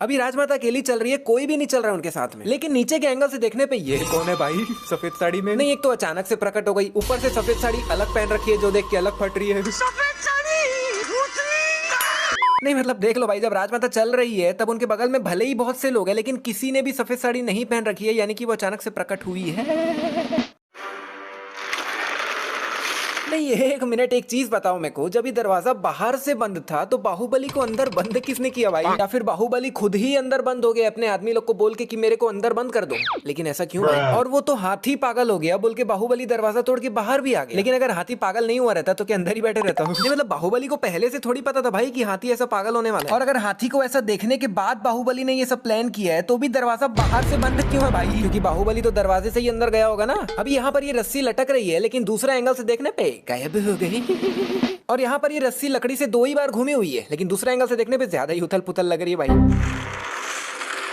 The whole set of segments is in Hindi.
अभी राजमाता अकेली चल रही है, कोई भी नहीं चल रहा है उनके साथ में। लेकिन नीचे के एंगल से देखने पे ये कौन है भाई सफेद साड़ी में? नहीं, एक तो अचानक से प्रकट हो गई, ऊपर से सफेद साड़ी अलग पहन रखी है जो देख के अलग फट रही है। सफेद साड़ी नहीं मतलब देख लो भाई, जब राजमाता चल रही है तब उनके बगल में भले ही बहुत से लोग हैं लेकिन किसी ने भी सफेद साड़ी नहीं पहन रखी है, यानी कि वो अचानक से प्रकट हुई है। नहीं, एक मिनट, एक चीज बताओ मेरे को, जब ये दरवाजा बाहर से बंद था तो बाहुबली को अंदर बंद किसने किया भाई? या फिर बाहुबली खुद ही अंदर बंद हो गया अपने आदमी लोग को बोल के कि मेरे को अंदर बंद कर दो? लेकिन ऐसा क्यों भाई? और वो तो हाथी पागल हो गया बोल के बाहुबली दरवाजा तोड़ के बाहर भी आ गया। लेकिन अगर हाथी पागल नहीं हुआ रहता तो क्या अंदर ही बैठे रहता? नहीं मतलब बाहुबली को पहले से थोड़ी पता था भाई कि हाथी ऐसा पागल होने वाला है। और अगर हाथी को ऐसा देखने के बाद बाहुबली ने ये सब प्लान किया है तो भी दरवाजा बाहर से बंद क्यों है भाई? क्योंकि बाहुबली तो दरवाजे से ही अंदर गया होगा ना। अभी यहाँ पर ये रस्सी लटक रही है लेकिन दूसरा एंगल से देखने पे गायब हो गई। और यहाँ पर ये रस्सी लकड़ी से 2 ही बार घूमी हुई है लेकिन दूसरे एंगल से देखने पे ज्यादा ही उथल पुथल लग रही है भाई।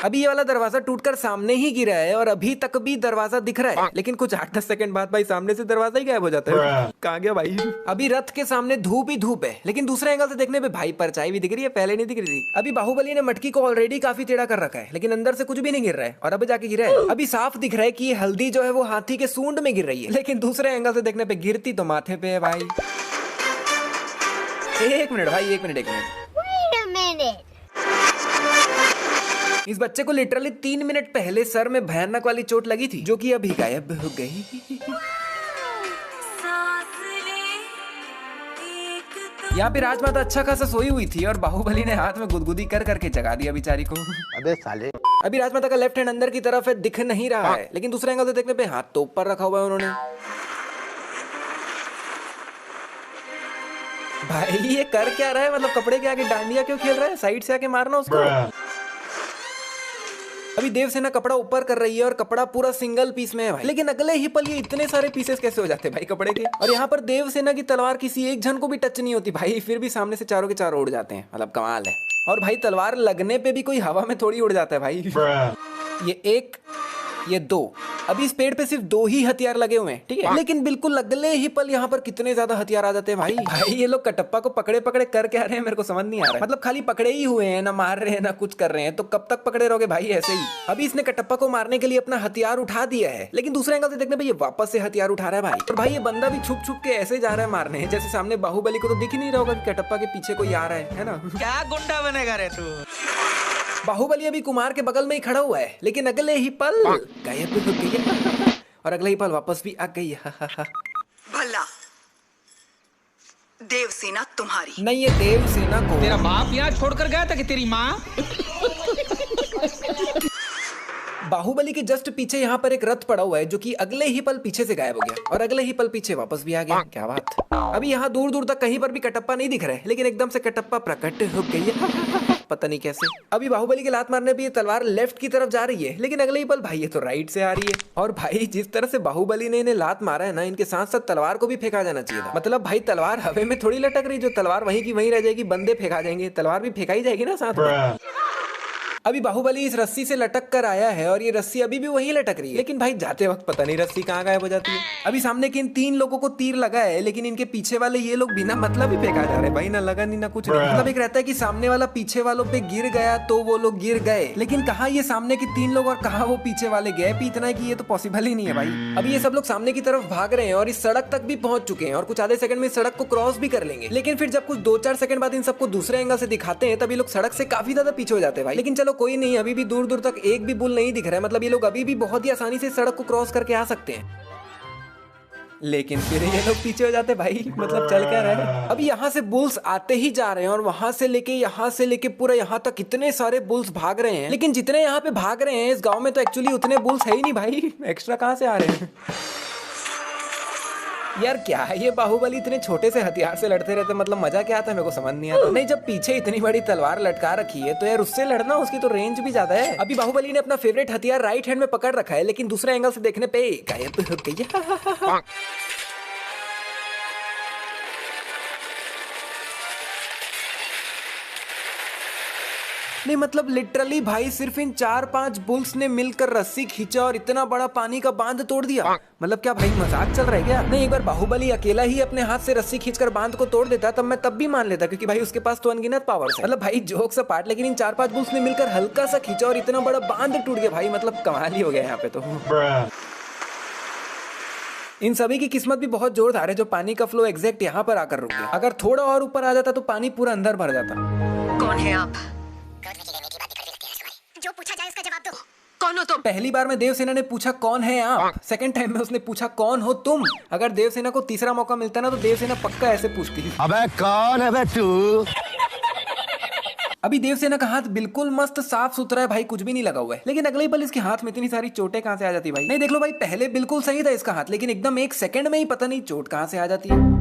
अभी ये वाला दरवाजा टूटकर सामने ही गिरा है और अभी तक भी दरवाजा दिख रहा है, लेकिन कुछ 8-10 सेकंड बाद भाई सामने से दरवाजा ही गायब हो जाता है। कहाँ गया भाई? अभी रथ के सामने धूप ही धूप है लेकिन दूसरे एंगल से देखने पे भाई परछाई भी दिख रही है, पहले नहीं दिख रही थी। अभी बाहुबली ने मटकी को ऑलरेडी काफी टेढ़ा कर रखा है लेकिन अंदर से कुछ भी नहीं गिर रहा है और अब जाके गिरा है। अभी साफ दिख रहा है कि ये हल्दी जो है वो हाथी के सूंड में गिर रही है, लेकिन दूसरे एंगल से देखने पे गिरती तो माथे पे है भाई। एक मिनट भाई, एक मिनट। Wait a minute. इस बच्चे को लिटरली 3 मिनट पहले सर में भयानक वाली चोट लगी थी जो कि अभी गायब हो गई। यहाँ पे राजमाता अच्छा खासा सोई हुई थी और बाहुबली ने हाथ में गुदगुदी कर करके जगा दिया बेचारी को। अबे साले। अभी राजमाता का लेफ्ट हैंड अंदर की तरफ है, दिख नहीं रहा है, लेकिन दूसरे एंगल से देखने पे हाथ तो ऊपर रखा हुआ है उन्होंने। भाई ये कर क्या रहा है? मतलब कपड़े के आगे डांडिया क्यों खेल रहा है? साइड से आके मारना उसको। अभी देवसेना कपड़ा ऊपर कर रही है और कपड़ा पूरा सिंगल पीस में है भाई, लेकिन अगले ही पल ये इतने सारे पीसेस कैसे हो जाते हैं भाई कपड़े के? और यहाँ पर देवसेना की तलवार किसी एक जन को भी टच नहीं होती भाई, फिर भी सामने से चारों के चारों उड़ जाते हैं, मतलब कमाल है। और भाई तलवार लगने पे भी कोई हवा में थोड़ी उड़ जाता है भाई। ये 1, ये 2, अभी इस पेड़ पे सिर्फ 2 ही हथियार लगे हुए हैं, ठीक है, लेकिन बिल्कुल अगले ही पल यहाँ पर कितने ज्यादा हथियार आ जाते हैं भाई। भाई ये लोग कटप्पा को पकड़े पकड़े कर क्या रहे हैं मेरे को समझ नहीं आ रहा है। मतलब खाली पकड़े ही हुए हैं, ना मार रहे हैं ना कुछ कर रहे हैं, तो कब तक पकड़े रहोगे भाई ऐसे ही? अभी इसने कटप्पा को मारने के लिए अपना हथियार उठा दिया है, लेकिन दूसरे एंगल से देखने पे ये वापस से हथियार उठा रहा है भाई। और भाई ये बंदा भी छुप छुप के ऐसे जा रहा है मारने, जैसे सामने बाहुबली को तो दिख ही नहीं रहा होगा कि कटप्पा के पीछे कोई आ रहा है ना? क्या गुंडा बनेगा रे तू? बाहुबली अभी कुमार के बगल में ही खड़ा हुआ है, लेकिन अगले ही पल गायब हो गई और अगले ही पल वापस भी आ गई। भला देवसेना तुम्हारी नहीं, ये देवसेना को तेरा बाप यहाँ छोड़कर गया था कि तेरी माँ? बाहुबली के जस्ट पीछे यहाँ पर एक रथ पड़ा हुआ है जो कि अगले ही पल पीछे से गायब हो गया और अगले ही पल पीछे वापस भी आ गया। क्या बात। अभी यहाँ दूर दूर तक कहीं पर भी कटप्पा नहीं दिख रहा है, लेकिन एकदम से कटप्पा प्रकट हो गई पता नहीं कैसे। अभी बाहुबली के लात मारने पे ये तलवार लेफ्ट की तरफ जा रही है, लेकिन अगले ही पल भाई ये तो राइट से आ रही है। और भाई जिस तरह से बाहुबली ने इन्हें लात मारा है ना, इनके साथ साथ तलवार को भी फेंका जाना चाहिए था। मतलब भाई तलवार हवा में थोड़ी लटक रही, जो तलवार वहीं की वहीं रह जाएगी, बंदे फेंका जाएंगे, तलवार भी फेंकाई जाएगी ना साथ में। अभी बाहुबली इस रस्सी से लटक कर आया है और ये रस्सी अभी भी वहीं लटक रही है, लेकिन भाई जाते वक्त पता नहीं रस्सी कहाँ गायब हो जाती है। अभी सामने के इन 3 लोगों को तीर लगा है, लेकिन इनके पीछे वाले ये लोग बिना मतलब ही फेंका जा रहे भाई, ना लगा नहीं ना कुछ नहीं। मतलब एक रहता है कि सामने वाला पीछे वालों पे गिर गया तो वो लोग गिर गए, लेकिन कहाँ ये सामने के 3 लोग और कहाँ वो पीछे वाले गैप ही इतना है कि ये तो पॉसिबल ही नहीं है भाई। अभी ये सब लोग सामने की तरफ भाग रहे हैं और इस सड़क तक भी पहुंच चुके हैं और कुछ आधे सेकंड में सड़क को क्रॉस भी कर लेंगे, लेकिन फिर जब कुछ 2-4 सेकंड बाद इन सबको दूसरे एंगल से दिखाते हैं तब ये लोग सड़क से काफी ज्यादा पीछे हो जाते हैं भाई। लेकिन चलो कोई नहीं, अभी भी दूर दूर तक एक भी बुल नहीं दिख रहा है, मतलब ये लोग अभी भी बहुत ही आसानी से सड़क को क्रॉस करके आ सकते हैं, लेकिन फिर ये लोग पीछे हो जाते भाई। मतलब चल क्या रहा है? अभी यहाँ से बुल्स आते ही जा रहे हैं और वहां से लेके पूरा यहाँ तक इतने सारे बुल्स भाग रहे हैं, लेकिन जितने यहाँ पे भाग रहे हैं इस गांव में तो एक्चुअली उतने बुल्स है ही नहीं भाई, एक्स्ट्रा कहाँ से आ रहे हैं? यार क्या है ये बाहुबली इतने छोटे से हथियार से लड़ते रहते, मतलब मजा क्या आता है मेरे को समझ नहीं आता। नहीं, जब पीछे इतनी बड़ी तलवार लटका रखी है तो यार उससे लड़ना, उसकी तो रेंज भी ज्यादा है। अभी बाहुबली ने अपना फेवरेट हथियार राइट हैंड में पकड़ रखा है, लेकिन दूसरे एंगल से देखने पे गायब हो गई। नहीं मतलब लिटरली भाई सिर्फ इन 4-5 बुल्स ने मिलकर रस्सी खींचा और इतना बड़ा पानी का बांध तोड़ दिया। मतलब क्या भाई मजाक चल रहा है क्या? नहीं, एक बार बाहुबली अकेला ही अपने हाथ से रस्सी खींचकर बांध को तोड़ देता तब मैं तब भी मान लेता, क्योंकि भाई उसके पास तो अनगिनत पावर्स है। मतलब भाई जोक्स अपार्ट, लेकिन इन 4-5 बुल्स ने मिलकर हल्का सा खींचा और इतना बड़ा बांध टूट गया भाई। मतलब कमाल ही हो गया यहाँ पे तो। इन सभी की किस्मत भी बहुत जोरदार है जो पानी का फ्लो एग्जैक्ट यहाँ पर आकर रुक गया। अगर थोड़ा और ऊपर आ जाता तो पानी पूरा अंदर भर जाता। कौन है आप? जो पूछा जाए उसका जवाब दो। कौन हो तुम? पहली बार में देवसेना ने पूछा कौन है आप, सेकंड टाइम में उसने पूछा कौन हो तुम। अगर देवसेना को तीसरा मौका मिलता ना तो देवसेना पक्का ऐसे पूछती। अबे कौन है बे तू? अभी देवसेना का हाथ बिल्कुल मस्त साफ सुथरा है भाई, कुछ भी नहीं लगा हुआ है। लेकिन अगले ही पल इसके हाथ में इतनी सारी चोटें कहां से आ जाती भाई। नहीं देख लो भाई, पहले बिल्कुल सही था इसका हाथ, लेकिन एकदम 1 सेकंड में ही पता नहीं चोट कहां से आ जाती है।